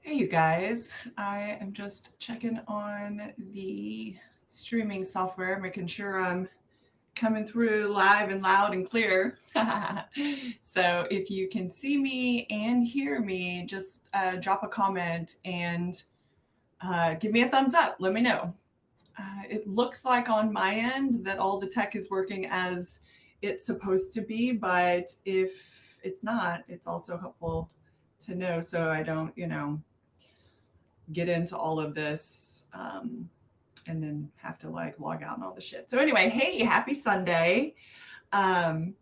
Hey, you guys. I am just checking on the streaming software, making sure I'm coming through live and loud and clear. So if you can see me and hear me, just drop a comment and give me a thumbs up. Let me know. It looks like on my end that all the tech is working as it's supposed to be, but if it's not, it's also helpful to know so I don't, get into all of this and then have to like log out and all the shit. So anyway, hey, happy Sunday. Um,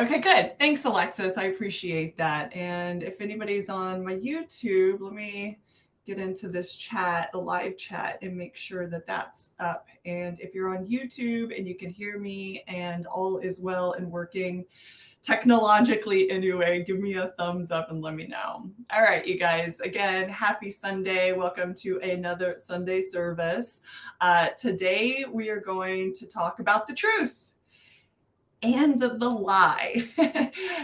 okay, good. Thanks, Alexis. I appreciate that. And if anybody's on my YouTube, let me get into this chat, the live chat, and make sure that that's up. And if you're on YouTube and you can hear me and all is well and working, technologically anyway, give me a thumbs up and let me know. All right, you guys, again, happy Sunday. Welcome to another Sunday service. Today we are going to talk about the truth and the lie.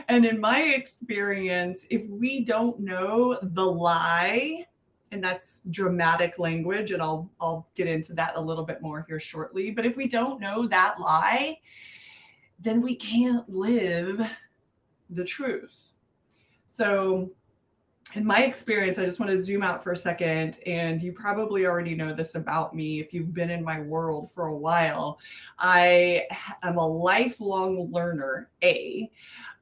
And in my experience, if we don't know the lie, and that's dramatic language, and I'll get into that a little bit more here shortly, but if we don't know that lie, then we can't live the truth. So in my experience, I just want to zoom out for a second, and you probably already know this about me if you've been in my world for a while. I am a lifelong learner, A.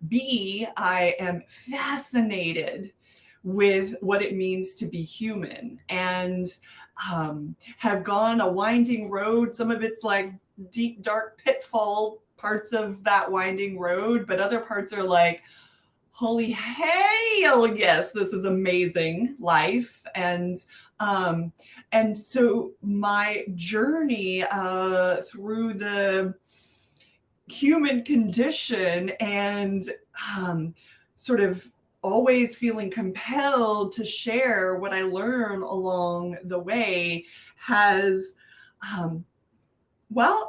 B, I am fascinated with what it means to be human and have gone a winding road. Some of it's like deep, dark pitfall parts of that winding road, but other parts are like, holy hell, yes, this is amazing life. And so my journey through the human condition and sort of always feeling compelled to share what I learn along the way has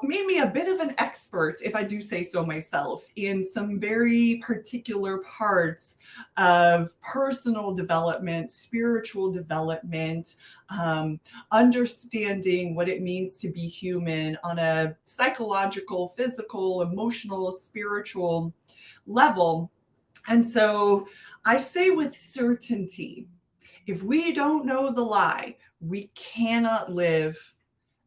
made me a bit of an expert, if I do say so myself, in some very particular parts of personal development, spiritual development, understanding what it means to be human on a psychological, physical, emotional, spiritual level. And so I say with certainty, if we don't know the lie, we cannot live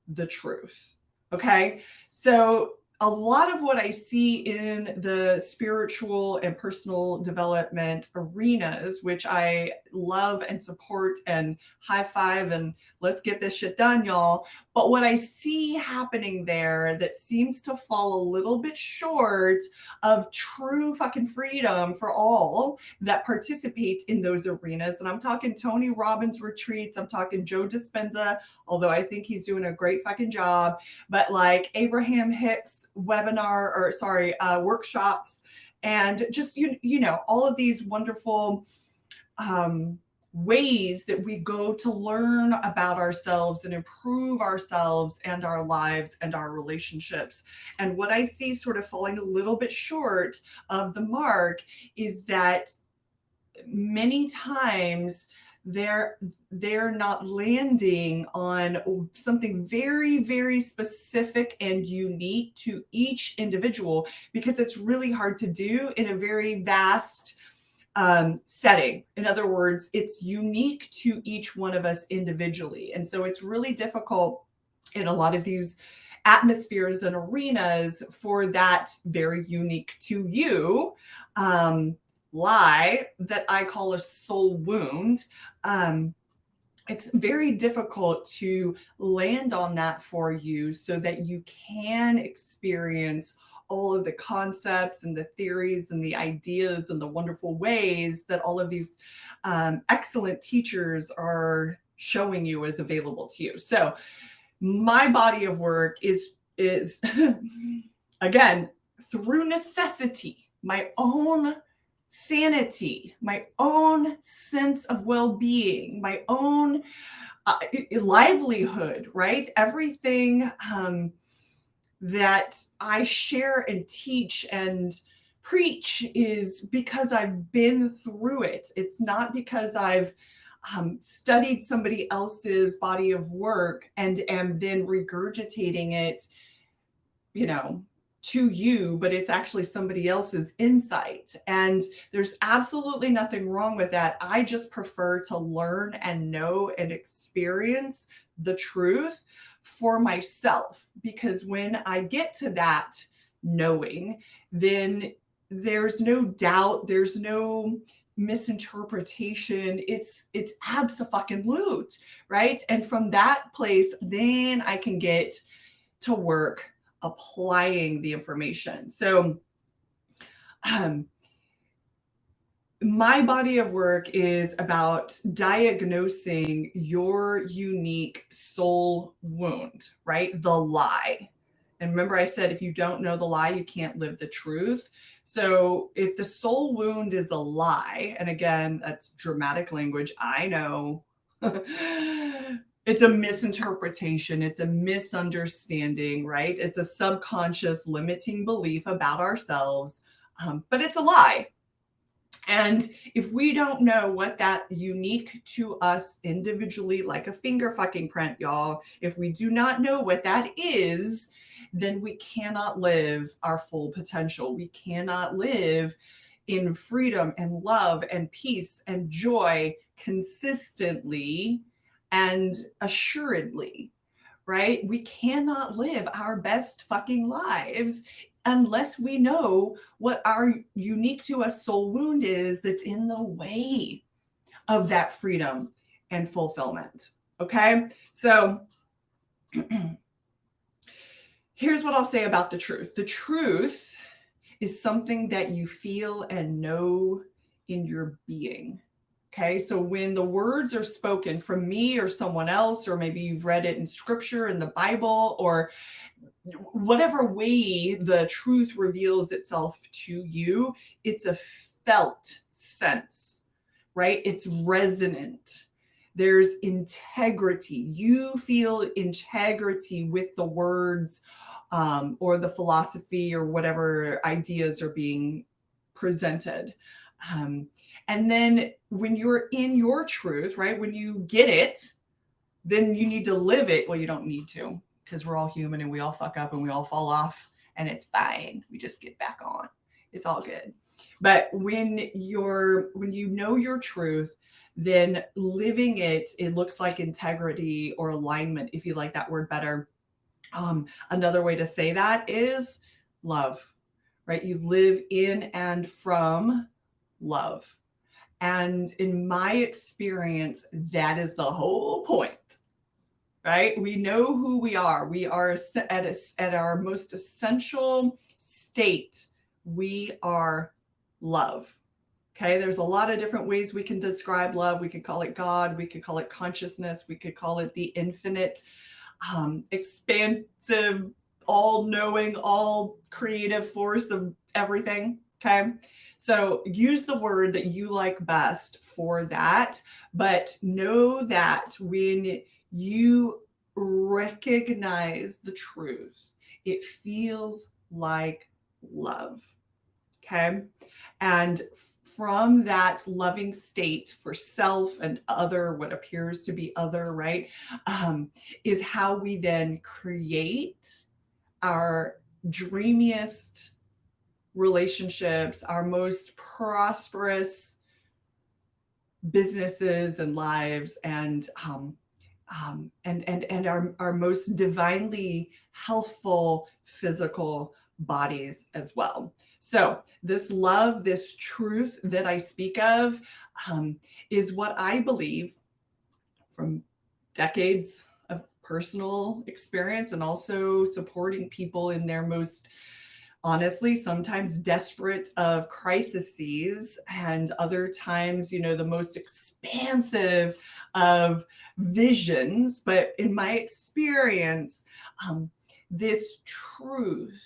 the truth. Okay. So a lot of what I see in the spiritual and personal development arenas, which I love and support and high five and let's get this shit done, y'all. But what I see happening there that seems to fall a little bit short of true fucking freedom for all that participate in those arenas. And I'm talking Tony Robbins retreats. I'm talking Joe Dispenza, although I think he's doing a great fucking job. But like Abraham Hicks workshops, and just you know all of these wonderful ways that we go to learn about ourselves and improve ourselves and our lives and our relationships. And what I see sort of falling a little bit short of the mark is that many times they're not landing on something very, very specific and unique to each individual, because it's really hard to do in a very vast setting. In other words, it's unique to each one of us individually. And so it's really difficult in a lot of these atmospheres and arenas for that very unique to you lie that I call a soul wound. It's very difficult to land on that for you so that you can experience all of the concepts and the theories and the ideas and the wonderful ways that all of these excellent teachers are showing you as available to you. So my body of work is again, through necessity, my own sanity, my own sense of well-being, my own livelihood, right? Everything that I share and teach and preach is because I've been through it. It's not because I've studied somebody else's body of work and am then regurgitating it, to you, but it's actually somebody else's insight. And there's absolutely nothing wrong with that. I just prefer to learn and know and experience the truth for myself, because when I get to that knowing, then there's no doubt, there's no misinterpretation. It's abso-fucking-lute, right? And from that place, then I can get to work applying the information. So my body of work is about diagnosing your unique soul wound, right? The lie. And remember, I said, if you don't know the lie, you can't live the truth. So if the soul wound is a lie, and again, that's dramatic language, I know. It's a misinterpretation. It's a misunderstanding, right? It's a subconscious limiting belief about ourselves, but it's a lie. And if we don't know what that unique to us individually, like a finger fucking print, y'all, if we do not know what that is, then we cannot live our full potential. We cannot live in freedom and love and peace and joy consistently and assuredly, right? We cannot live our best fucking lives unless we know what our unique to us soul wound is that's in the way of that freedom and fulfillment. Okay. So here's what I'll say about the truth. The truth is something that you feel and know in your being. Okay, so when the words are spoken from me or someone else, or maybe you've read it in scripture, in the Bible, or whatever way the truth reveals itself to you, it's a felt sense, right? It's resonant. There's integrity. You feel integrity with the words or the philosophy or whatever ideas are being presented. And then when you're in your truth, right, when you get it, then you need to live it. Well, you don't need to, because we're all human and we all fuck up and we all fall off, and it's fine. We just get back on. It's all good. But when you know your truth, then living it looks like integrity or alignment, if you like that word better. Another way to say that is love, right? You live in and from love. And in my experience, that is the whole point, right? We know who we are. We are at our most essential state. We are love. Okay. There's a lot of different ways we can describe love. We could call it God. We could call it consciousness. We could call it the infinite, expansive, all-knowing, all creative force of everything. Okay. So use the word that you like best for that, but know that when you recognize the truth, it feels like love. Okay. And from that loving state for self and other, what appears to be other, right, is how we then create our dreamiest relationships, our most prosperous businesses and lives, and our most divinely healthful physical bodies as well. So this love, this truth that I speak of, is what I believe from decades of personal experience, and also supporting people in their most, honestly, sometimes desperate of crises, and other times, the most expansive of visions. But in my experience, this truth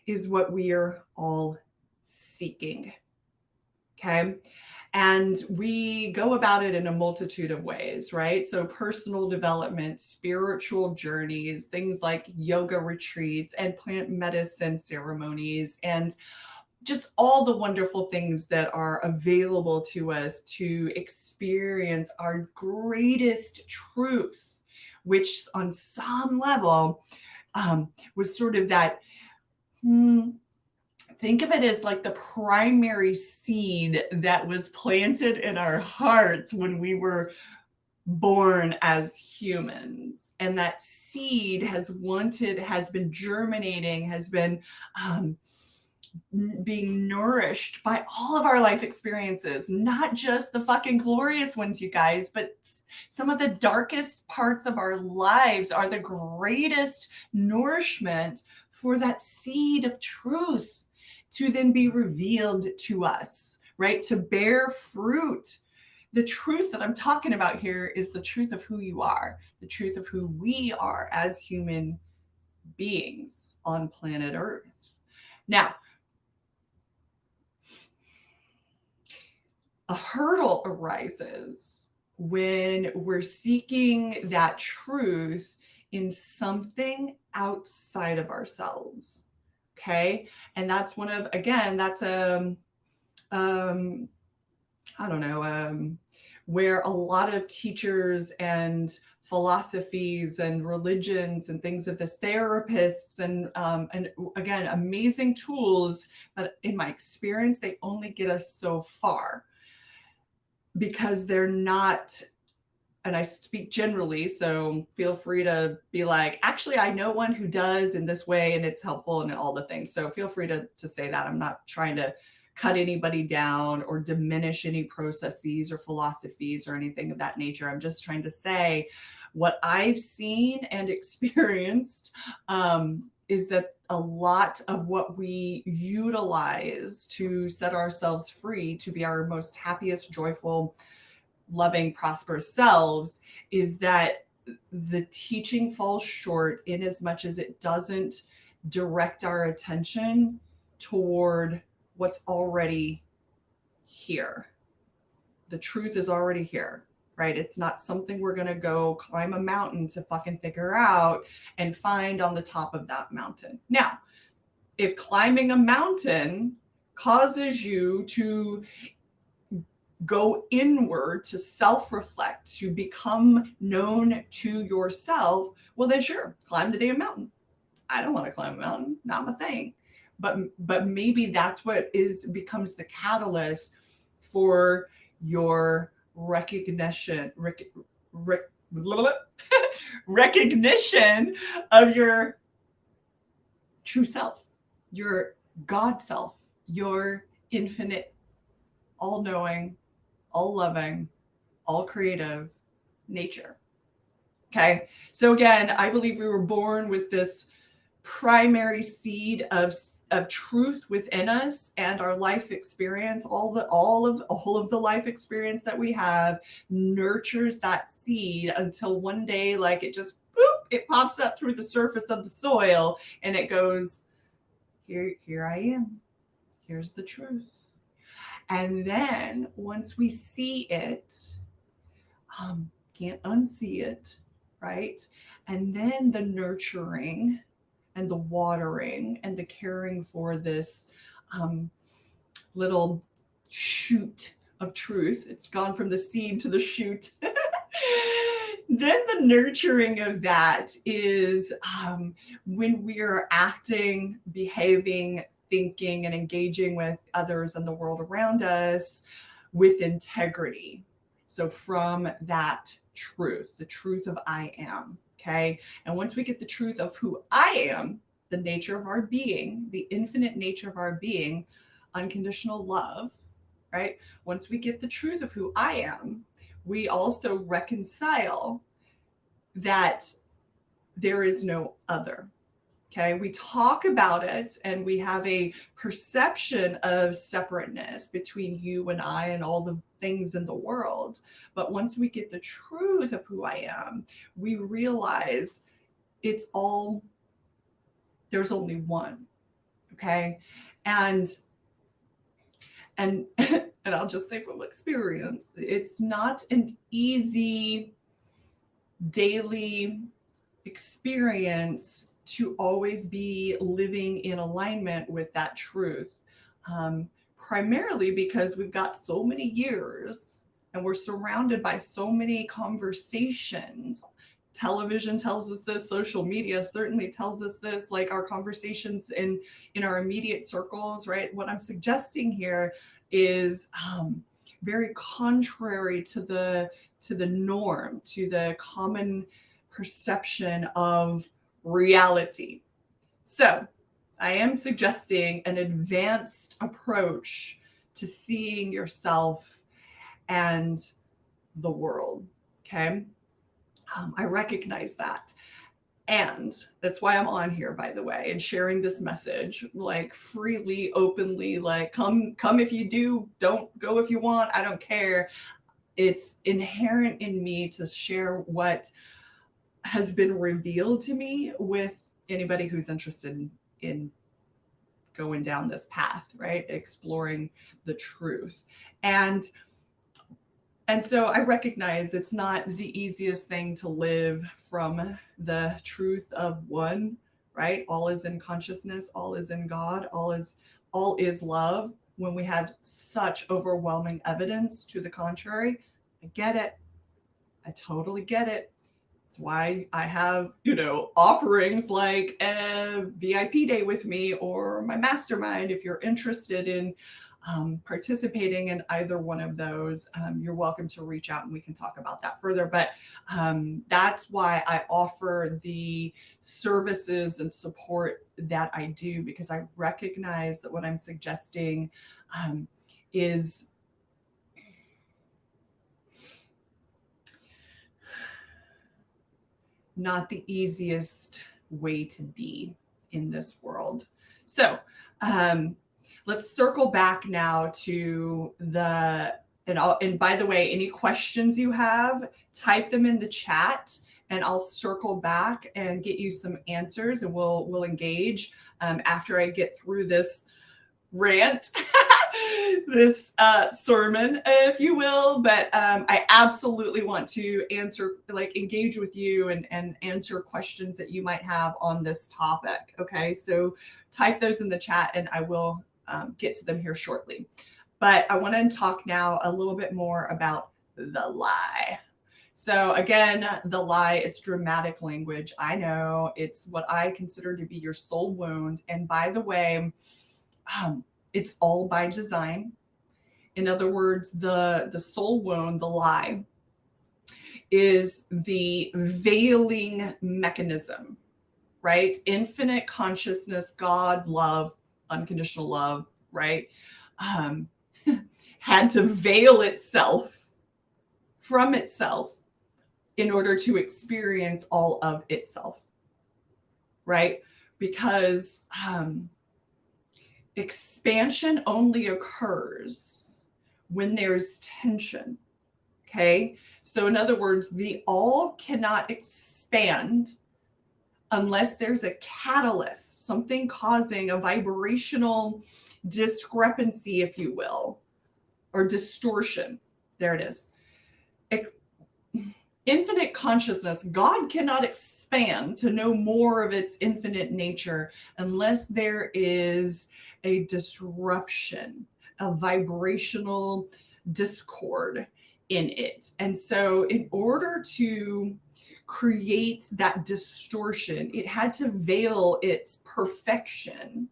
is what we are all seeking. Okay. And we go about it in a multitude of ways, right? So personal development, spiritual journeys, things like yoga retreats and plant medicine ceremonies, and just all the wonderful things that are available to us to experience our greatest truth, which on some level was sort of that, think of it as like the primary seed that was planted in our hearts when we were born as humans. And that seed has been germinating, has been being nourished by all of our life experiences, not just the fucking glorious ones, you guys, but some of the darkest parts of our lives are the greatest nourishment for that seed of truth to then be revealed to us, right? To bear fruit. The truth that I'm talking about here is the truth of who you are, the truth of who we are as human beings on planet Earth. Now, a hurdle arises when we're seeking that truth in something outside of ourselves. Okay. And that's I don't know, where a lot of teachers and philosophies and religions and things of this, therapists and again, amazing tools, but in my experience, they only get us so far because they're not, and I speak generally, so feel free to be like, actually, I know one who does in this way and it's helpful and all the things. So feel free to say that. I'm not trying to cut anybody down or diminish any processes or philosophies or anything of that nature. I'm just trying to say what I've seen and experienced is that a lot of what we utilize to set ourselves free to be our most happiest, joyful, loving, prosperous selves is that the teaching falls short in as much as it doesn't direct our attention toward what's already here. The truth is already here, right? It's not something we're going to go climb a mountain to fucking figure out and find on the top of that mountain. Now, if climbing a mountain causes you to go inward, to self-reflect, to become known to yourself, well then sure, climb the damn mountain. I don't want to climb a mountain, not my thing. But maybe that's what becomes the catalyst for your recognition recognition of your true self, your God self, your infinite, all-knowing, all-loving, all-creative nature. Okay, so again, I believe we were born with this primary seed of truth within us, and our life experience, all of the life experience that we have nurtures that seed until one day, like it just boop, it pops up through the surface of the soil and it goes, here I am. Here's the truth. And then once we see it, can't unsee it, right? And then the nurturing and the watering and the caring for this little shoot of truth. It's gone from the seed to the shoot. Then the nurturing of that is when we are acting, behaving, thinking, and engaging with others and the world around us with integrity. So from that truth, the truth of I am. Okay. And once we get the truth of who I am, the nature of our being, the infinite nature of our being, unconditional love, right? Once we get the truth of who I am, we also reconcile that there is no other. Okay. We talk about it and we have a perception of separateness between you and I and all the things in the world. But once we get the truth of who I am, we realize there's only one. Okay. And I'll just say from experience, it's not an easy daily experience to always be living in alignment with that truth. primarily because we've got so many years and we're surrounded by so many conversations. Television tells us this, social media certainly tells us this, like our conversations in our immediate circles, right? What I'm suggesting here is very contrary to the norm, to the common perception of reality. So I am suggesting an advanced approach to seeing yourself and the world. Okay. I recognize that. And that's why I'm on here, by the way, and sharing this message like freely, openly, like come if you do, don't go if you want. I don't care. It's inherent in me to share what has been revealed to me with anybody who's interested in going down this path, right? Exploring the truth. And so I recognize it's not the easiest thing to live from the truth of one, right? All is in consciousness, all is in God, all is love. When we have such overwhelming evidence to the contrary, I get it. I totally get it. It's why I have, offerings like a VIP day with me or my mastermind. If you're interested in participating in either one of those, you're welcome to reach out and we can talk about that further. But that's why I offer the services and support that I do, because I recognize that what I'm suggesting is not the easiest way to be in this world. So let's circle back now to and by the way, any questions you have, type them in the chat and I'll circle back and get you some answers, and we'll engage after I get through this rant, this sermon, if you will. But I absolutely want to engage with you and answer questions that you might have on this topic. Okay, so type those in the chat and I will get to them here shortly. But I want to talk now a little bit more about the lie. So again, the lie, it's dramatic language. I know it's what I consider to be your soul wound. And by the way, it's all by design. In other words, the soul wound, the lie, is the veiling mechanism, right? Infinite consciousness, God, love, unconditional love, right? Had to veil itself from itself in order to experience all of itself, right? Because expansion only occurs when there's tension, okay? So in other words, the all cannot expand unless there's a catalyst, something causing a vibrational discrepancy, if you will, or distortion. There it is. Infinite consciousness, God cannot expand to know more of its infinite nature unless there is a disruption, a vibrational discord in it. And so in order to create that distortion, it had to veil its perfection,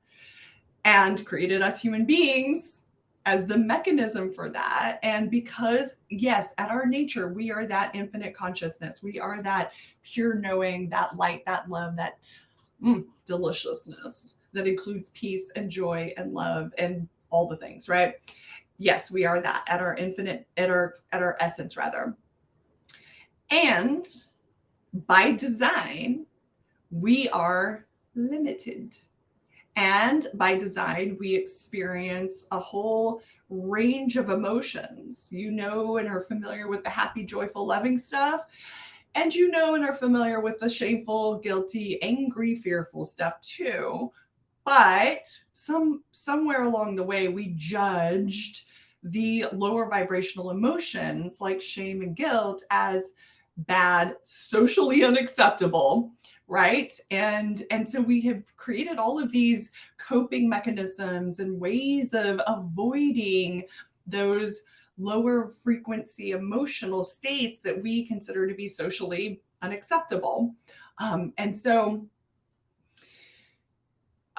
and created us human beings as the mechanism for that. And because, yes, at our nature, we are that infinite consciousness. We are that pure knowing, that light, that love, that deliciousness that includes peace and joy and love and all the things, right? Yes, we are that at our infinite, at our essence, rather. And by design, we are limited. And by design, we experience a whole range of emotions, and are familiar with the happy, joyful, loving stuff. And and are familiar with the shameful, guilty, angry, fearful stuff too. But somewhere along the way, we judged the lower vibrational emotions like shame and guilt as bad, socially unacceptable, right? And so we have created all of these coping mechanisms and ways of avoiding those lower frequency emotional states that we consider to be socially unacceptable. And so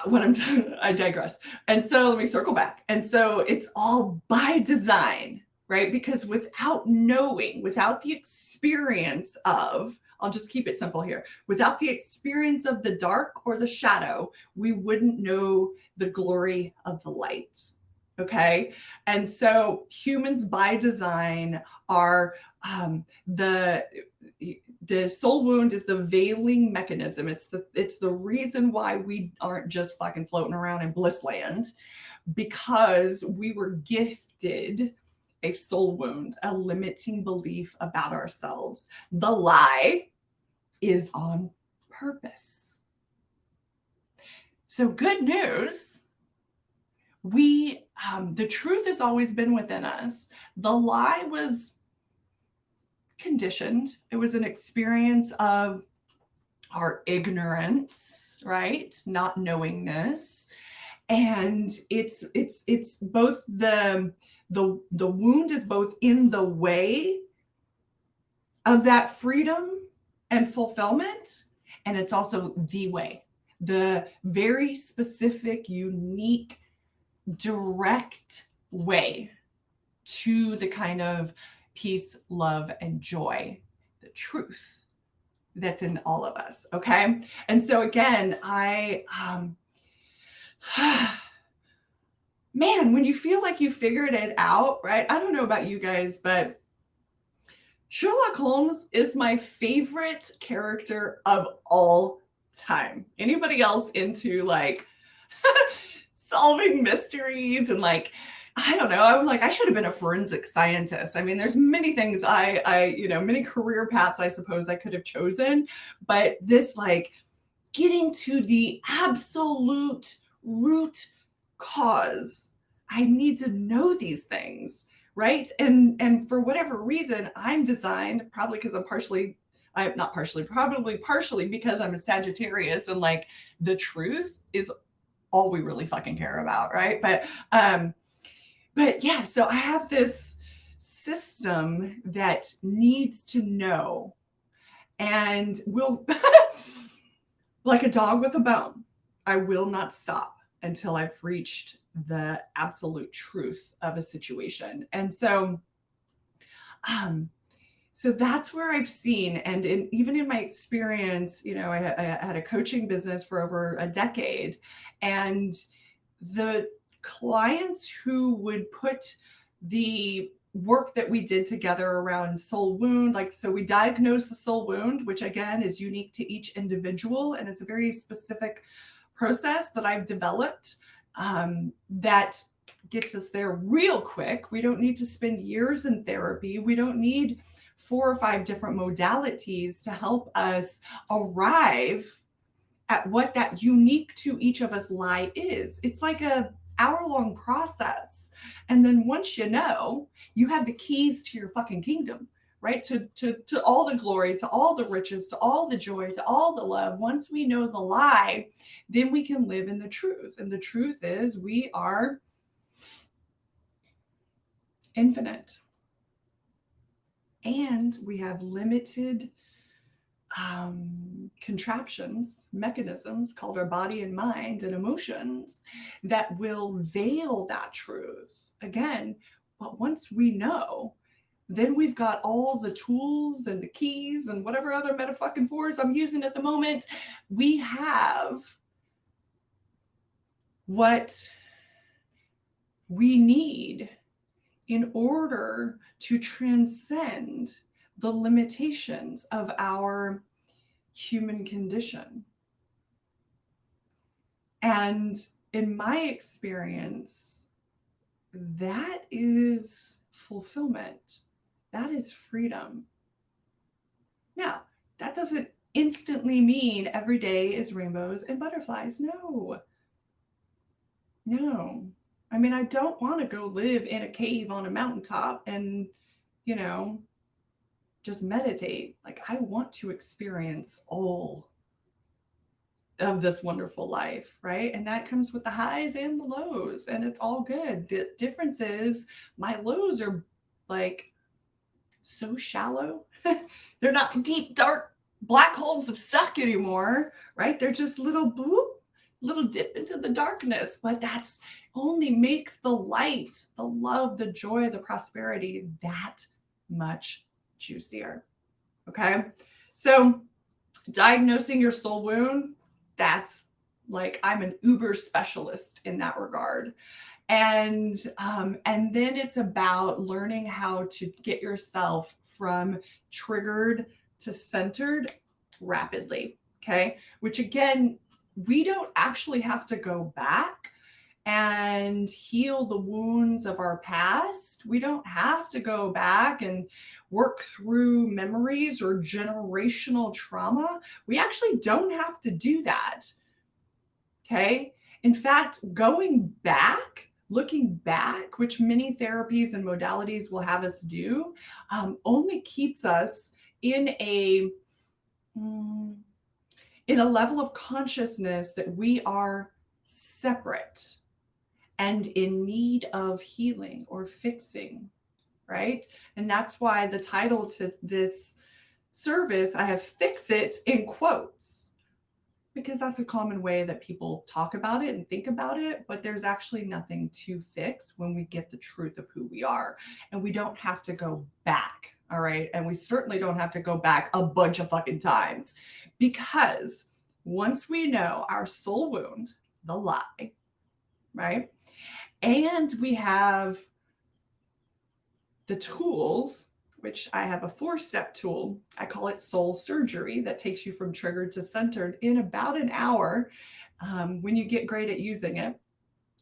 what I'm I digress. And so let me circle back. And so it's all by design, right? Because without knowing, without the experience of, I'll just keep it simple here, without the experience of the dark or the shadow, we wouldn't know the glory of the light. Okay. And so humans by design are the soul wound is the veiling mechanism. It's the reason why we aren't just fucking floating around in bliss land, because we were gifted a soul wound, a limiting belief about ourselves. The lie is on purpose. So good news. The truth has always been within us. The lie was conditioned. It was an experience of our ignorance, right? Not knowingness. And it's both the wound is both in the way of that freedom and fulfillment, and it's also the way, the very specific, unique, direct way to the kind of peace, love, and joy, the truth that's in all of us. Okay. And so again, man, when you feel like you figured it out, right? I don't know about you guys, but Sherlock Holmes is my favorite character of all time. Anybody else into like solving mysteries and like, I don't know, I'm like, I should have been a forensic scientist. I mean, there's many things many career paths I suppose I could have chosen, but this like getting to the absolute root cause, I need to know these things, right? And for whatever reason, I'm designed, probably because probably partially because I'm a Sagittarius and like the truth is all we really fucking care about, right? But yeah, so I have this system that needs to know and will, like a dog with a bone, I will not stop until I've reached the absolute truth of a situation. And so, so that's where I've seen, and even in my experience, I had a coaching business for over a decade, and the clients who would put the work that we did together around soul wound, like, so we diagnosed the soul wound, which again is unique to each individual, and it's a very specific process that I've developed that gets us there real quick. We don't need to spend years in therapy. We don't need 4 or 5 different modalities to help us arrive at what that unique to each of us lie is. It's like a hour-long process. And then once you know, you have the keys to your fucking kingdom, right? To all the glory, to all the riches, to all the joy, to all the love. Once we know the lie, then we can live in the truth. And the truth is we are infinite. And we have limited contraptions, mechanisms called our body and mind and emotions that will veil that truth. Again, but once we know, then we've got all the tools and the keys and whatever other metafucking words I'm using at the moment. We have what we need in order to transcend the limitations of our human condition. And in my experience, that is fulfillment. That is freedom. Now, that doesn't instantly mean every day is rainbows and butterflies. No. I mean, I don't want to go live in a cave on a mountaintop and, just meditate. Like, I want to experience all of this wonderful life, right? And that comes with the highs and the lows, and it's all good. The difference is my lows are like so shallow. They're not deep, dark black holes of suck anymore, right? They're just little boop, little dip into the darkness, but that's only makes the light, the love, the joy, the prosperity that much juicier. Okay. So diagnosing your soul wound, that's like, I'm an uber specialist in that regard. And then it's about learning how to get yourself from triggered to centered rapidly. Okay. Which again, we don't actually have to go back and heal the wounds of our past. We don't have to go back and work through memories or generational trauma. We actually don't have to do that. Okay. In fact, going back, looking back, which many therapies and modalities will have us do, only keeps us in a level of consciousness that we are separate and in need of healing or fixing, right? And that's why the title to this service, I have "fix it" in quotes, because that's a common way that people talk about it and think about it, but there's actually nothing to fix when we get the truth of who we are. And we don't have to go back, all right? And we certainly don't have to go back a bunch of fucking times, because once we know our soul wound, the lie, right? And we have the tools, which I have a 4-step tool. I call it soul surgery, that takes you from triggered to centered in about an hour when you get great at using it.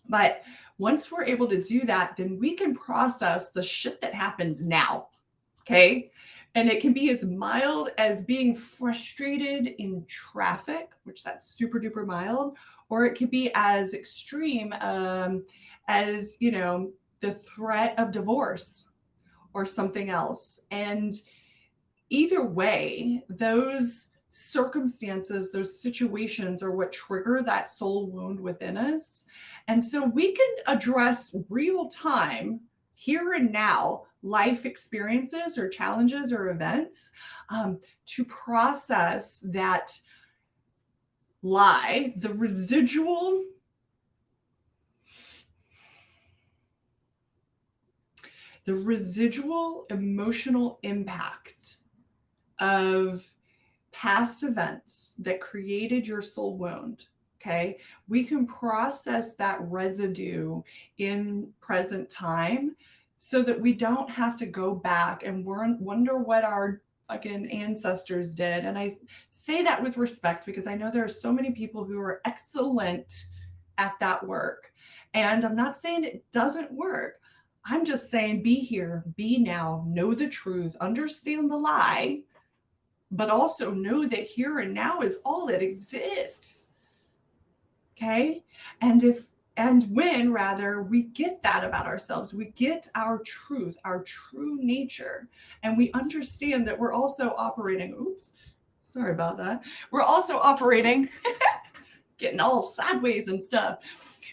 But once we're able to do that, then we can process the shit that happens now. Okay. And it can be as mild as being frustrated in traffic, which that's super duper mild, or it could be as extreme as, the threat of divorce or something else. And either way, those circumstances, those situations are what trigger that soul wound within us. And so we can address real time, here and now, life experiences or challenges or events to process that lie, the residual emotional impact of past events that created your soul wound. Okay. We can process that residue in present time so that we don't have to go back and wonder what our fucking ancestors did. And I say that with respect, because I know there are so many people who are excellent at that work. And I'm not saying it doesn't work. I'm just saying, be here, be now, know the truth, understand the lie, but also know that here and now is all that exists. Okay. And when we get that about ourselves, we get our truth, our true nature, and we understand that we're also operating, sorry about that. We're also operating, getting all sideways and stuff.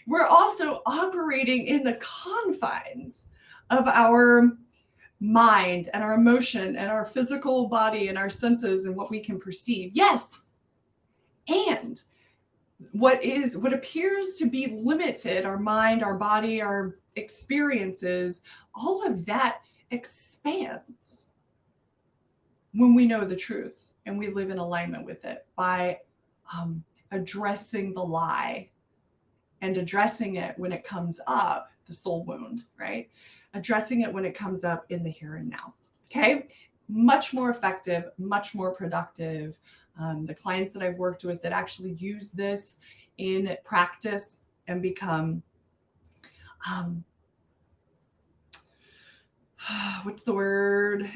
We're also operating in the confines of our mind and our emotion and our physical body and our senses and what we can perceive. Yes. And what appears to be limited, our mind, our body, our experiences, all of that expands when we know the truth and we live in alignment with it by addressing the lie and addressing it when it comes up, the soul wound, right? Addressing it when it comes up in the here and now. Okay. Much more effective, much more productive. The clients that I've worked with that actually use this in practice and become,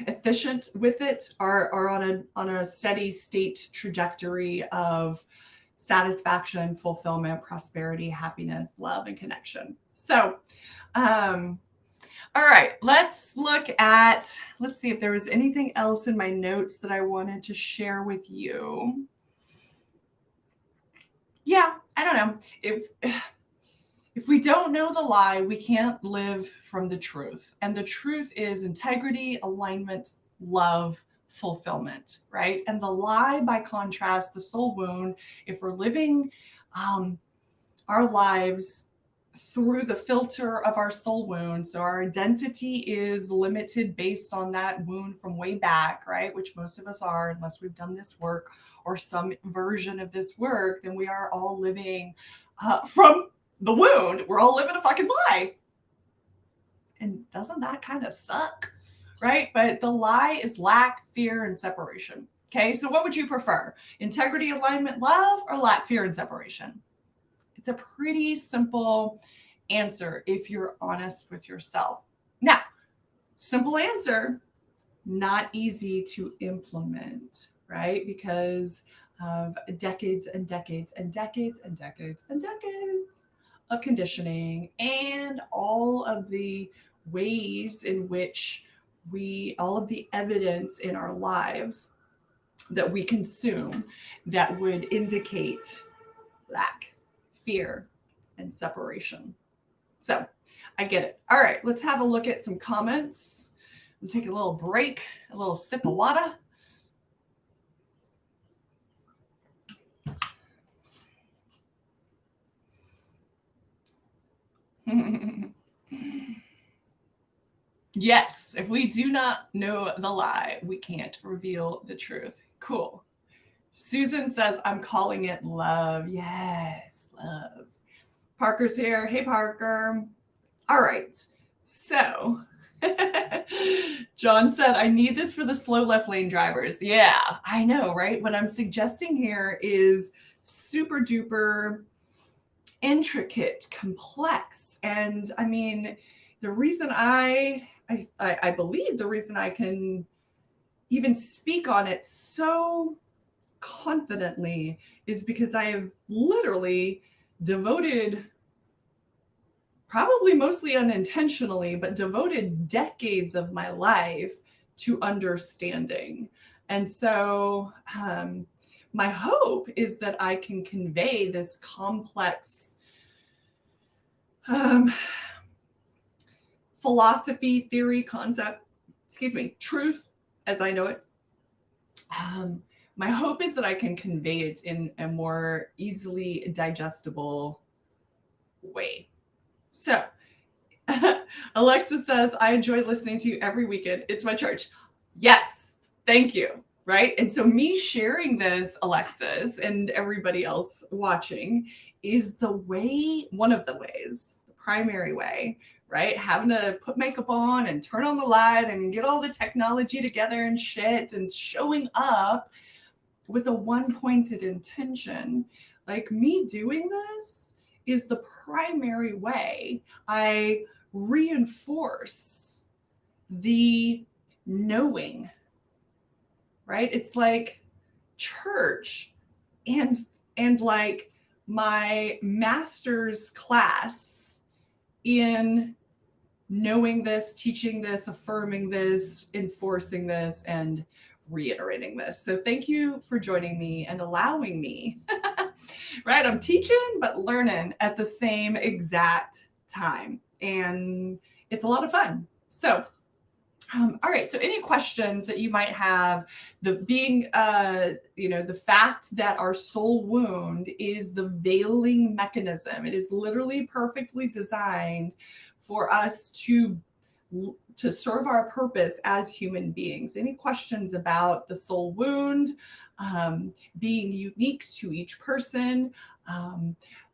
efficient with it are on a steady state trajectory of satisfaction, fulfillment, prosperity, happiness, love, and connection. So, all right, let's see if there was anything else in my notes that I wanted to share with you. don't know, if we don't know the lie, we can't live from the truth. And the truth is integrity, alignment, love, fulfillment, right? And the lie, by contrast, the soul wound, if we're living our lives through the filter of our soul wound, so our identity is limited based on that wound from way back, right? Which most of us are, unless we've done this work or some version of this work, then we are all living from the wound. We're all living a fucking lie. And doesn't that kind of suck? Right? But the lie is lack, fear, and separation. Okay, so what would you prefer? Integrity, alignment, love, or lack, fear, and separation? It's a pretty simple answer if you're honest with yourself. Now, simple answer, not easy to implement, right? Because of decades and decades and decades and decades and decades of conditioning and all of the ways in which all of the evidence in our lives that we consume that would indicate lack, fear, and separation. So I get it. All right, let's have a look at some comments. I'm taking a little break, a little sip of water. Yes, if we do not know the lie, we can't reveal the truth. Cool. Susan says, I'm calling it love. Yes, love. Parker's here. Hey, Parker. All right. So John said, I need this for the slow left lane drivers. Yeah, I know, right? What I'm suggesting here is super duper intricate, complex. And I mean, the reason I believe the reason I can even speak on it so confidently is because I have literally devoted, probably mostly unintentionally, but devoted decades of my life to understanding. And so my hope is that I can convey this complex philosophy, theory, concept, truth as I know it. My hope is that I can convey it in a more easily digestible way. So Alexa says, I enjoy listening to you every weekend. It's my church. Yes, thank you. Right. And so me sharing this, Alexis, and everybody else watching, is one of the ways, the primary way, right? Having to put makeup on and turn on the light and get all the technology together and shit and showing up with a one-pointed intention. Like, me doing this is the primary way I reinforce the knowing, right? It's like church and like my master's class in knowing this, teaching this, affirming this, enforcing this, and reiterating this. So thank you for joining me and allowing me, right? I'm teaching, but learning at the same exact time. And it's a lot of fun. So all right. So any questions that you might have, the fact that our soul wound is the veiling mechanism. It is literally perfectly designed for us to serve our purpose as human beings. Any questions about the soul wound, being unique to each person?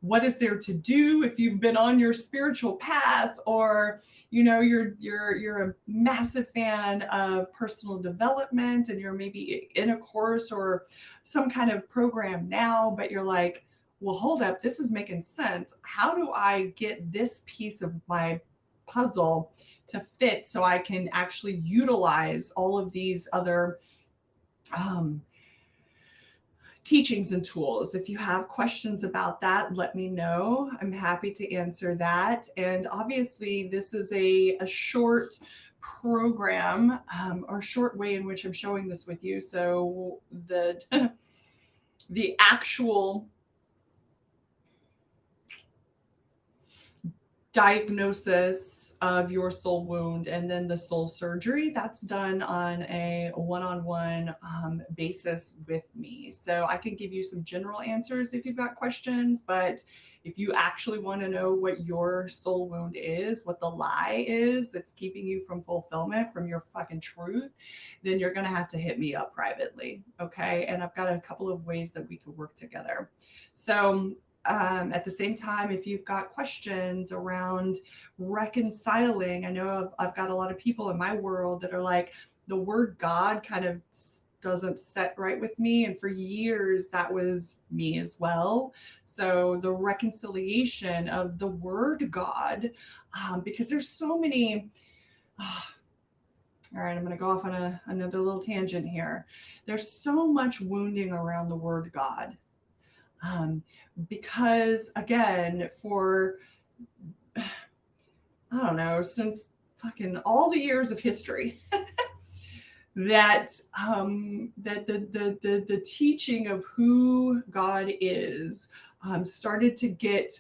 What is there to do if you've been on your spiritual path, or you're a massive fan of personal development and you're maybe in a course or some kind of program now, but you're like, well, hold up, this is making sense. How do I get this piece of my puzzle to fit so I can actually utilize all of these other teachings and tools? If you have questions about that, let me know. I'm happy to answer that. And obviously, this is a short program, or short way in which I'm showing this with you. So the actual diagnosis of your soul wound and then the soul surgery, that's done on a one-on-one basis with me. So I can give you some general answers if you've got questions, but if you actually want to know what your soul wound is, what the lie is that's keeping you from fulfillment, from your fucking truth, then you're going to have to hit me up privately. Okay. And I've got a couple of ways that we could work together. So at the same time, if you've got questions around reconciling, I know I've got a lot of people in my world that are like, the word God kind of doesn't set right with me. And for years, that was me as well. So the reconciliation of the word God, because there's so many. All right, I'm going to go off on another little tangent here. There's so much wounding around the word God. Because again, for, I don't know, since fucking all the years of history, that the teaching of who God is started to get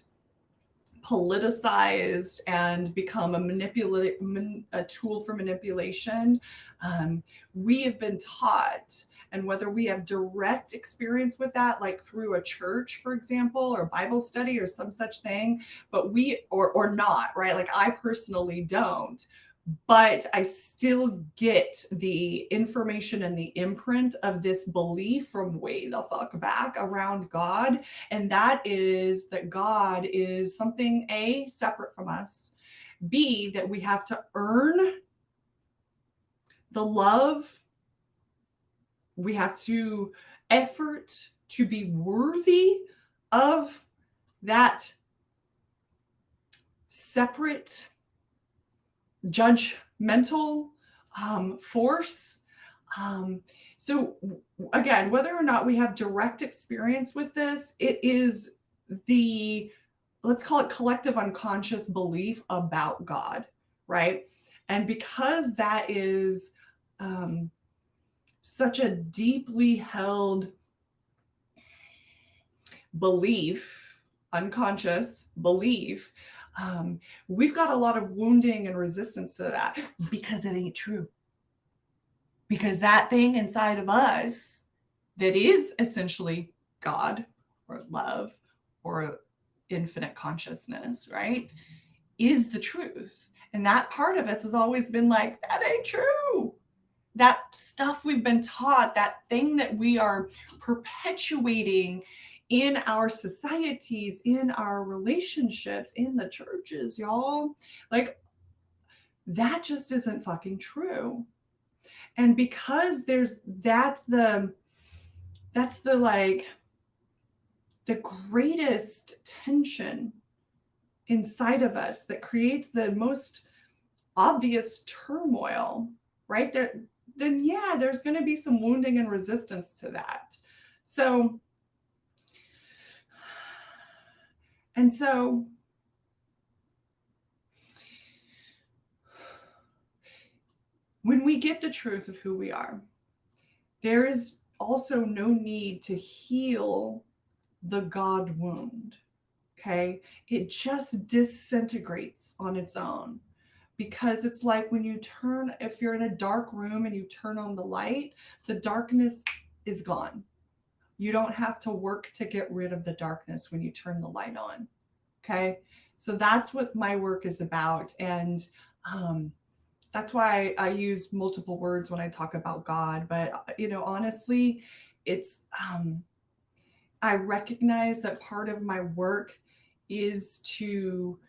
politicized and become a tool for manipulation. We have been taught, and whether we have direct experience with that, like through a church, for example, or Bible study or some such thing, but or not, right? Like I personally don't, but I still get the information and the imprint of this belief from way the fuck back around God. And that is that God is something, A, separate from us, B, that we have to earn the love, we have to effort to be worthy of that separate judgmental force. So again, whether or not we have direct experience with this, it is the, let's call it collective unconscious belief about God, right? And because that is such a deeply held belief, unconscious belief, we've got a lot of wounding and resistance to that because it ain't true. Because that thing inside of us that is essentially God or love or infinite consciousness, right, is the truth. And that part of us has always been like, that ain't true. That stuff we've been taught, that thing that we are perpetuating in our societies, in our relationships, in the churches, y'all, like that just isn't fucking true. And because that's the like the greatest tension inside of us that creates the most obvious turmoil, right? Then yeah, there's going to be some wounding and resistance to that. So when we get the truth of who we are, there is also no need to heal the God wound. Okay. It just disintegrates on its own, because it's like when you if you're in a dark room and you turn on the light, the darkness is gone. You don't have to work to get rid of the darkness when you turn the light on. Okay. So that's what my work is about. And that's why I use multiple words when I talk about God. But, honestly, it's, I recognize that part of my work is to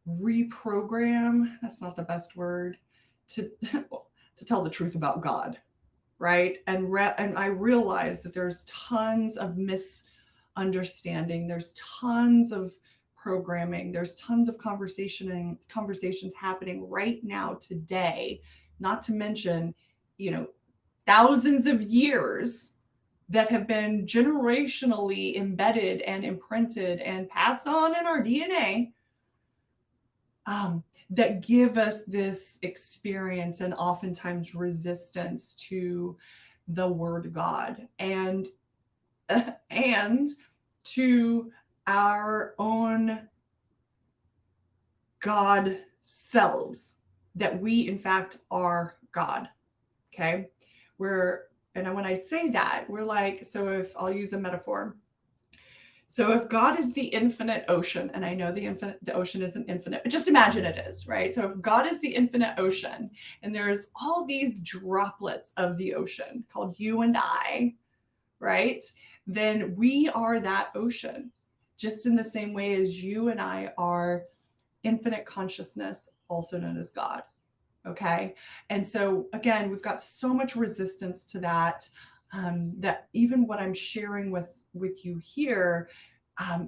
reprogram, that's not the best word, to tell the truth about God, right? And I realize that there's tons of misunderstanding, there's tons of programming, there's tons of conversations happening right now today, not to mention, thousands of years that have been generationally embedded and imprinted and passed on in our DNA, that give us this experience and oftentimes resistance to the word God and to our own God selves, that we in fact are God. Okay. And when I say that, we're like, so if I'll use a metaphor. So if God is the infinite ocean, and I know the ocean isn't infinite, but just imagine it is, right? So if God is the infinite ocean, and there's all these droplets of the ocean called you and I, right? Then we are that ocean, just in the same way as you and I are infinite consciousness, also known as God. Okay. And so again, we've got so much resistance to that, that even what I'm sharing with you here,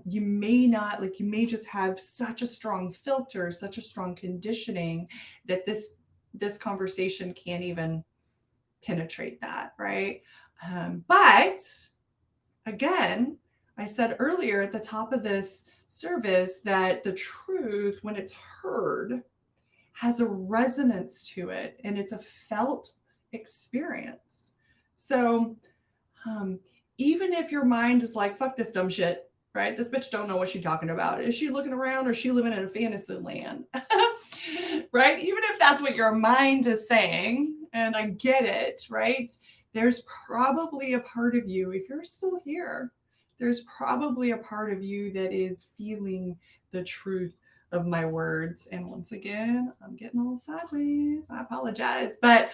you may not, like, you may just have such a strong filter, such a strong conditioning that this conversation can't even penetrate that, right? But again, I said earlier at the top of this service that the truth, when it's heard, has a resonance to it, and it's a felt experience. So even if your mind is like, fuck this dumb shit, right? This bitch don't know what she's talking about. Is she looking around, or is she living in a fantasy land? Right? Even if that's what your mind is saying, and I get it, right? There's probably a part of you, if you're still here, there's probably a part of you that is feeling the truth of my words. And once again, I'm getting all sideways. I apologize. But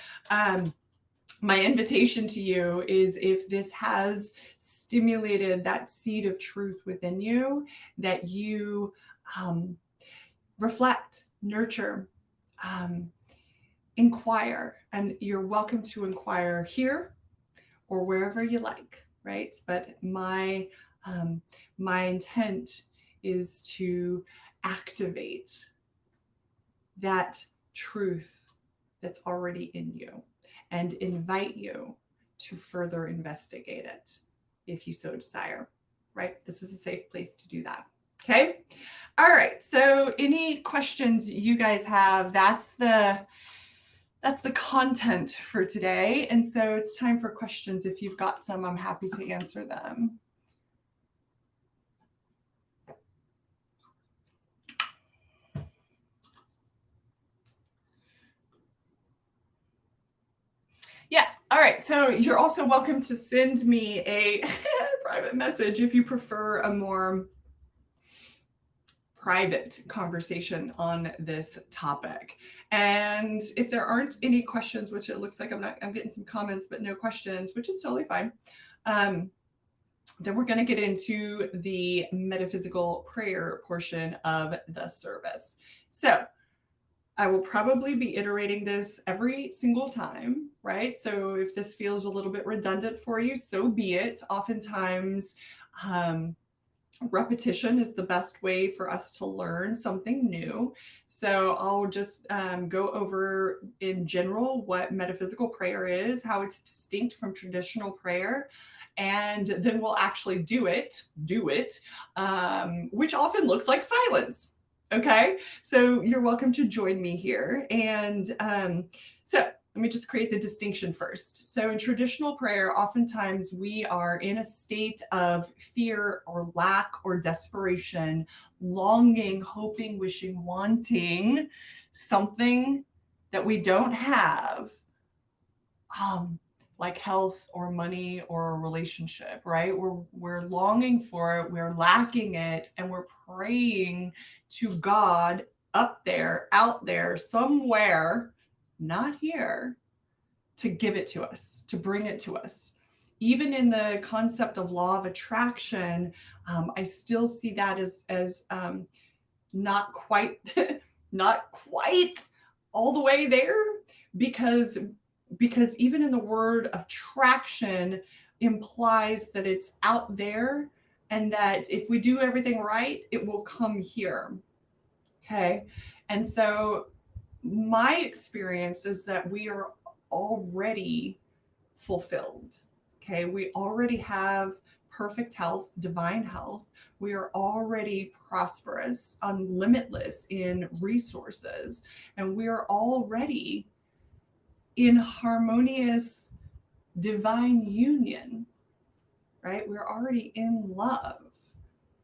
my invitation to you is, if this has stimulated that seed of truth within you, that you reflect, nurture, inquire. And you're welcome to inquire here or wherever you like, right? But my intent is to activate that truth that's already in you and invite you to further investigate it if you so desire, right? This is a safe place to do that. Okay. All right. So any questions you guys have, that's the content for today. And so it's time for questions. If you've got some, I'm happy to answer them. Yeah. All right. So you're also welcome to send me a private message if you prefer a more private conversation on this topic. And if there aren't any questions, which it looks like I'm getting some comments, but no questions, which is totally fine. Then we're going to get into the metaphysical prayer portion of the service. So I will probably be iterating this every single time, right? So if this feels a little bit redundant for you, so be it. Oftentimes, repetition is the best way for us to learn something new. So I'll just go over in general what metaphysical prayer is, how it's distinct from traditional prayer, and then we'll actually do it, which often looks like silence. Okay, so you're welcome to join me here. And so let me just create the distinction first. So in traditional prayer, oftentimes we are in a state of fear or lack or desperation, longing, hoping, wishing, wanting something that we don't have, like health or money or a relationship, right? We're longing for it, we're lacking it, and we're praying to God up there, out there, somewhere, not here, to give it to us, to bring it to us. Even in the concept of law of attraction, I still see that as not quite all the way there, because even in the word of traction implies that it's out there, and that if we do everything right, it will come here. Okay. And so my experience is that we are already fulfilled. Okay. We already have perfect health, divine health. We are already prosperous, limitless in resources, and we are already in harmonious divine union, right? We're already in love.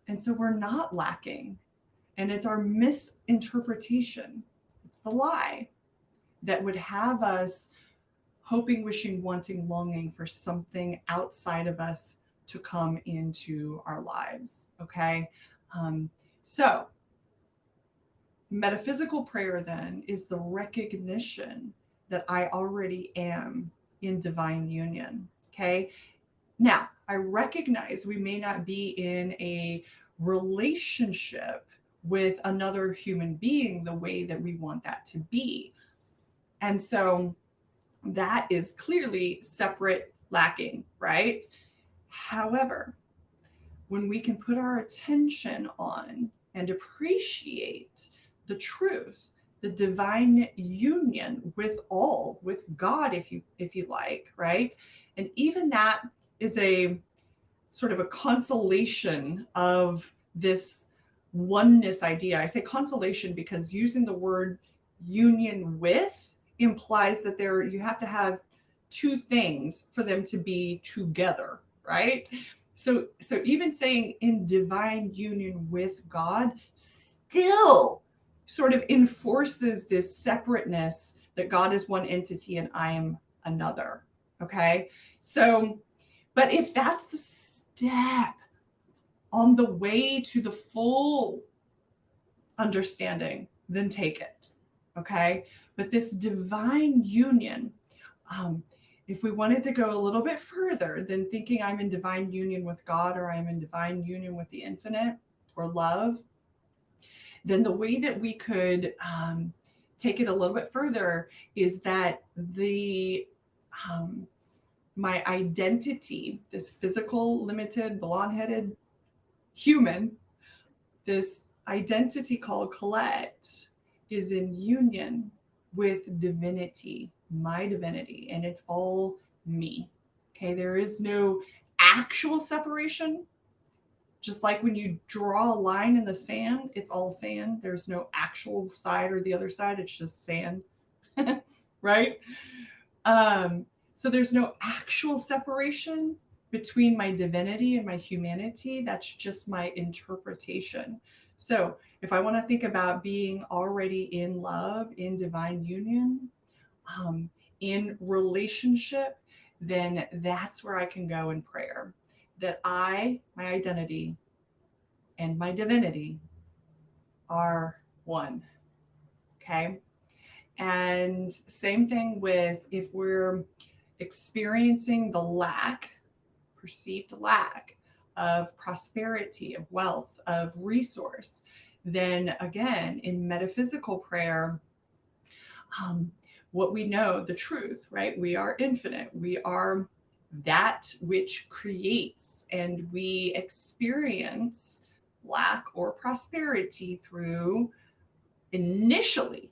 And so we're not lacking. And it's our misinterpretation. It's the lie that would have us hoping, wishing, wanting, longing for something outside of us to come into our lives. Okay. So metaphysical prayer then is the recognition that I already am in divine union. Okay. Now, I recognize we may not be in a relationship with another human being the way that we want that to be. And so that is clearly separate, lacking, right? However, when we can put our attention on and appreciate the truth, the divine union with all, with God, if you like, right? And even that is a sort of a consolation of this oneness idea. I say consolation because using the word union with implies that you have to have two things for them to be together, right? So even saying in divine union with God still sort of enforces this separateness that God is one entity and I am another. Okay. So, but if that's the step on the way to the full understanding, then take it. Okay. But this divine union, if we wanted to go a little bit further than thinking I'm in divine union with God or I'm in divine union with the infinite or love, then the way that we could take it a little bit further is that my identity, this physical, limited, blonde-headed human, this identity called Colette, is in union with divinity, my divinity, and it's all me. Okay, there is no actual separation. Just like when you draw a line in the sand, it's all sand. There's no actual side or the other side, it's just sand. Right? So there's no actual separation between my divinity and my humanity. That's just my interpretation. So if I want to think about being already in love, in divine union, in relationship, then that's where I can go in prayer. That my identity and my divinity are one. Okay. And same thing with if we're experiencing the perceived lack of prosperity, of wealth, of resource, then again, in metaphysical prayer, what we know, the truth, right? We are infinite. We are that which creates, and we experience lack or prosperity through initially,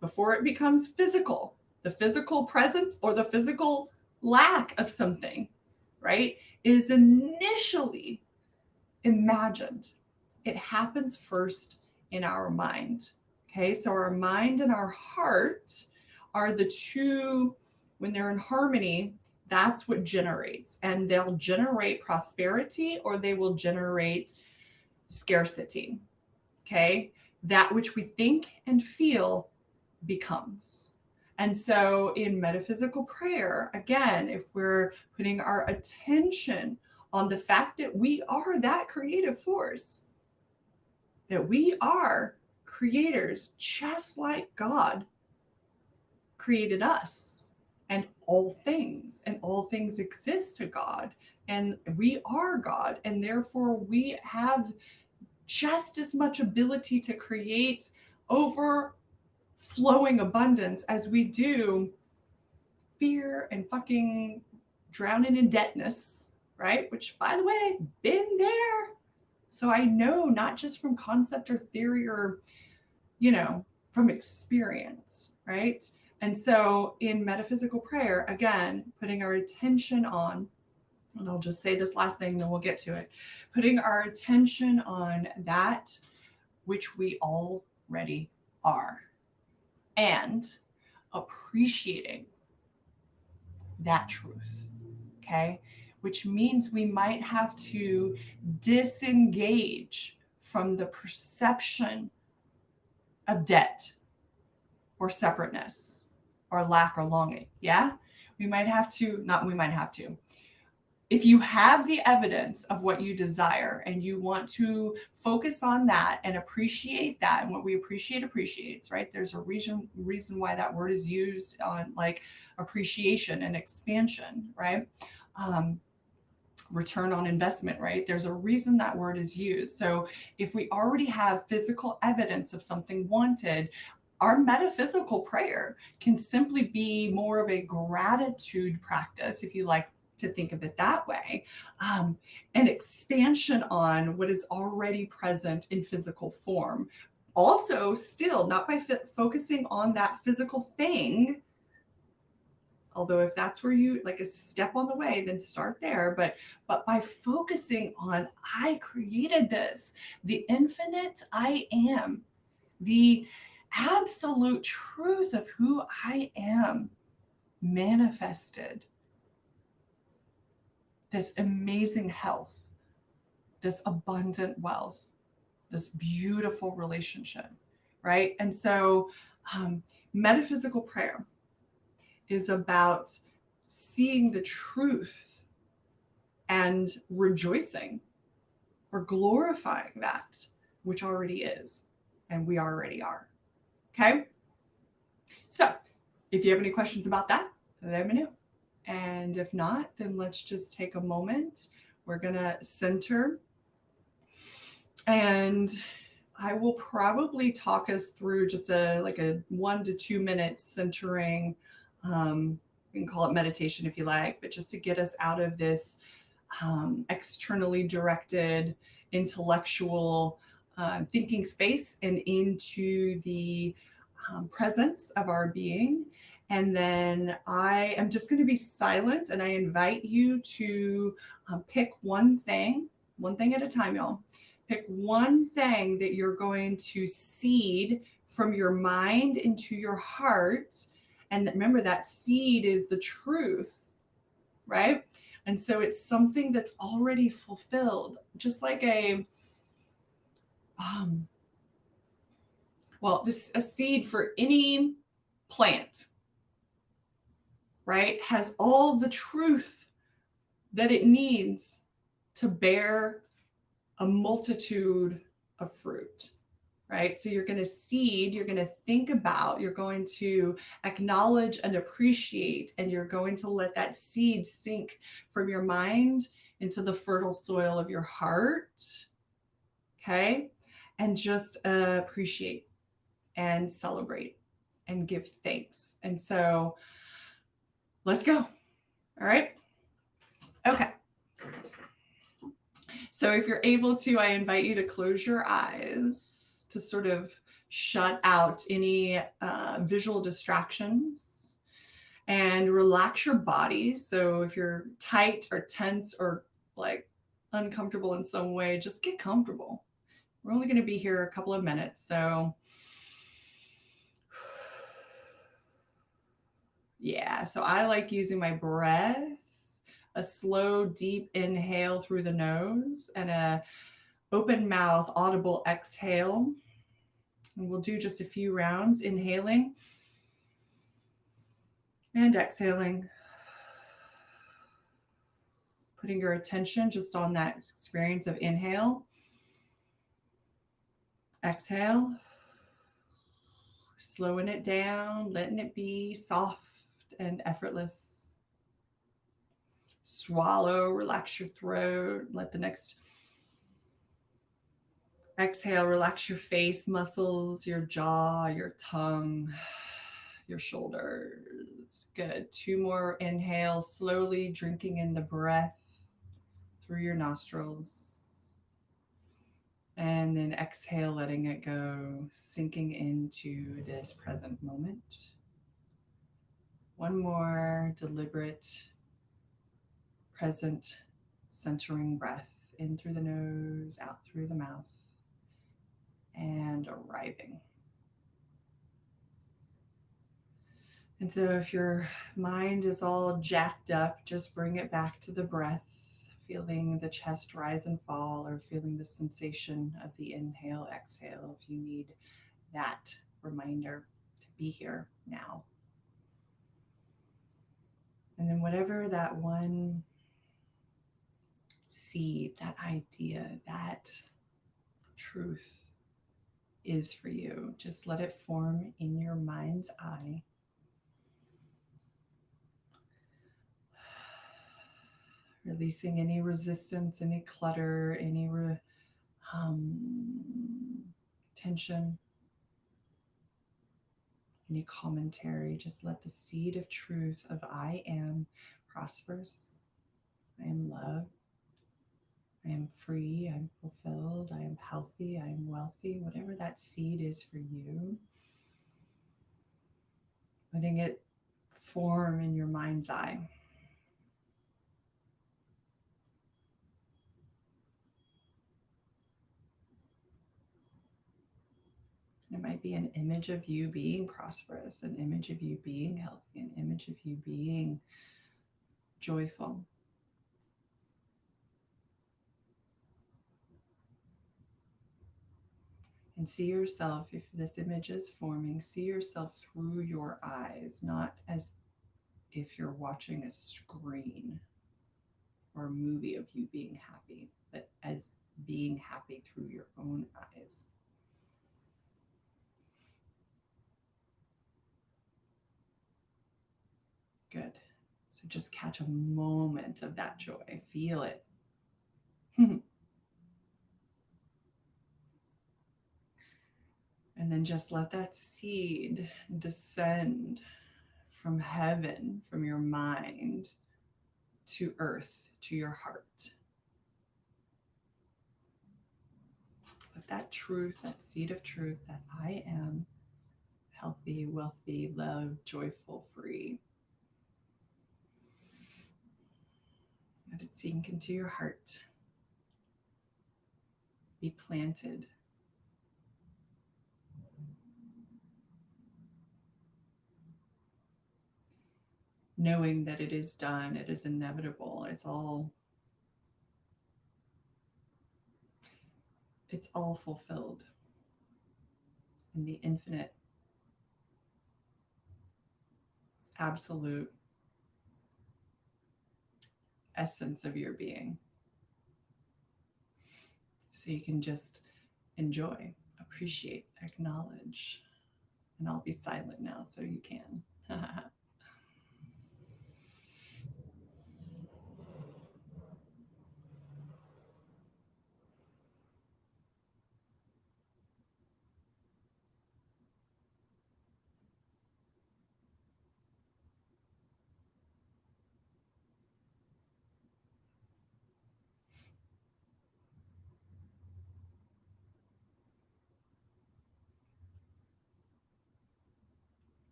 before it becomes physical, the physical presence or the physical lack of something, right, is initially imagined. It happens first in our mind. Okay, so our mind and our heart are the two, when they're in harmony, that's what generates. And they'll generate prosperity or they will generate scarcity. Okay, that which we think and feel becomes. And so in metaphysical prayer, again, if we're putting our attention on the fact that we are that creative force, that we are creators just like God created us, and all things exist to God, and we are God, and therefore we have just as much ability to create overflowing abundance as we do fear and fucking drowning in debtness, right? Which, by the way, been there. So I know, not just from concept or theory or, from experience, right? And so in metaphysical prayer, again, putting our attention on, and I'll just say this last thing, then we'll get to it, putting our attention on that which we already are, and appreciating that truth, okay? Which means we might have to disengage from the perception of debt or separateness or lack or longing. Yeah? We might have to, not we might have to. If you have the evidence of what you desire and you want to focus on that and appreciate that, and what we appreciate appreciates, right? There's a reason why that word is used on like appreciation and expansion, right? Return on investment, right? There's a reason that word is used. So if we already have physical evidence of something wanted, our metaphysical prayer can simply be more of a gratitude practice, if you like to think of it that way, an expansion on what is already present in physical form. Also, still not by focusing on that physical thing, although if that's where you like a step on the way, then start there. But by focusing on, I created this, the infinite I am, the absolute truth of who I am manifested this amazing health, this abundant wealth, this beautiful relationship, right? And so metaphysical prayer is about seeing the truth and rejoicing or glorifying that which already is and we already are. Okay? So if you have any questions about that, let me know. And if not, then let's just take a moment. We're going to center. And I will probably talk us through just a 1 to 2 minutes centering. You can call it meditation if you like, but just to get us out of this externally directed intellectual thinking space and into the presence of our being. And then I am just going to be silent, and I invite you to pick one thing at a time, y'all. Pick one thing that you're going to seed from your mind into your heart. And remember, that seed is the truth, right? And so it's something that's already fulfilled, just like a seed for any plant, right, has all the truth that it needs to bear a multitude of fruit, right? So you're going to seed, you're going to think about, you're going to acknowledge and appreciate, and you're going to let that seed sink from your mind into the fertile soil of your heart, okay? And just appreciate and celebrate and give thanks. And so let's go. All right. Okay. So if you're able to, I invite you to close your eyes to sort of shut out any visual distractions and relax your body. So if you're tight or tense or like uncomfortable in some way, just get comfortable. We're only going to be here a couple of minutes. So yeah, so I like using my breath, a slow, deep inhale through the nose and a open mouth, audible exhale. And we'll do just a few rounds, inhaling and exhaling. Putting your attention just on that experience of inhale, exhale, slowing it down, letting it be soft and effortless. Swallow, relax your throat, let the next exhale, relax your face muscles, your jaw, your tongue, your shoulders. Good. 2 more inhales, slowly drinking in the breath through your nostrils. And then exhale, letting it go, sinking into this present moment. 1 more deliberate, present, centering breath in through the nose, out through the mouth, and arriving. And so if your mind is all jacked up, just bring it back to the breath. feeling the chest rise and fall, or feeling the sensation of the inhale, exhale, if you need that reminder to be here now. And then whatever that one seed, that idea, that truth is for you, just let it form in your mind's eye. Releasing any resistance, any clutter, any tension, any commentary. Just let the seed of truth of I am prosperous, I am loved, I am free, I'm fulfilled, I am healthy, I am wealthy, whatever that seed is for you, letting it form in your mind's eye. It might be an image of you being prosperous, an image of you being healthy, an image of you being joyful. And see yourself, if this image is forming, see yourself through your eyes, not as if you're watching a screen or a movie of you being happy, but as being happy through your own eyes. Good. So just catch a moment of that joy. Feel it. And then just let that seed descend from heaven, from your mind to earth, to your heart. Let that truth, that seed of truth, that I am healthy, wealthy, loved, joyful, free, let it sink into your heart. Be planted. Knowing that it is done, it is inevitable, it's all fulfilled in the infinite, absolute essence of your being. So you can just enjoy, appreciate, acknowledge, and I'll be silent now so you can.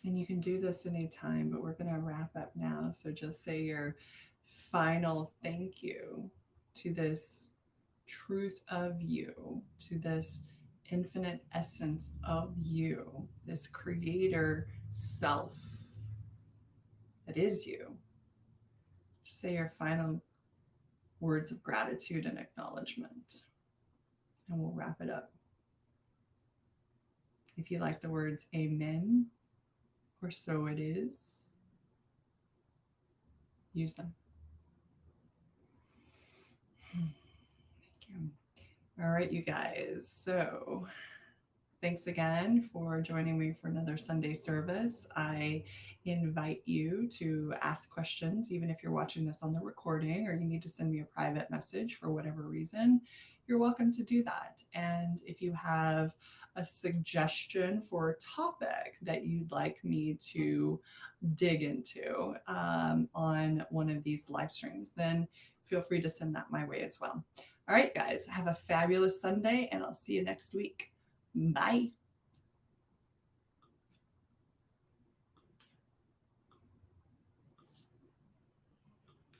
And you can do this anytime, but we're going to wrap up now. So just say your final thank you to this truth of you, to this infinite essence of you, this creator self that is you. Just say your final words of gratitude and acknowledgement, and we'll wrap it up. If you like the words amen or so it is, use them. Thank you. All right, you guys. So thanks again for joining me for another Sunday service. I invite you to ask questions, even if you're watching this on the recording or you need to send me a private message for whatever reason, you're welcome to do that. And if you have a suggestion for a topic that you'd like me to dig into on one of these live streams, then feel free to send that my way as well. All right, guys, have a fabulous Sunday, and I'll see you next week. Bye.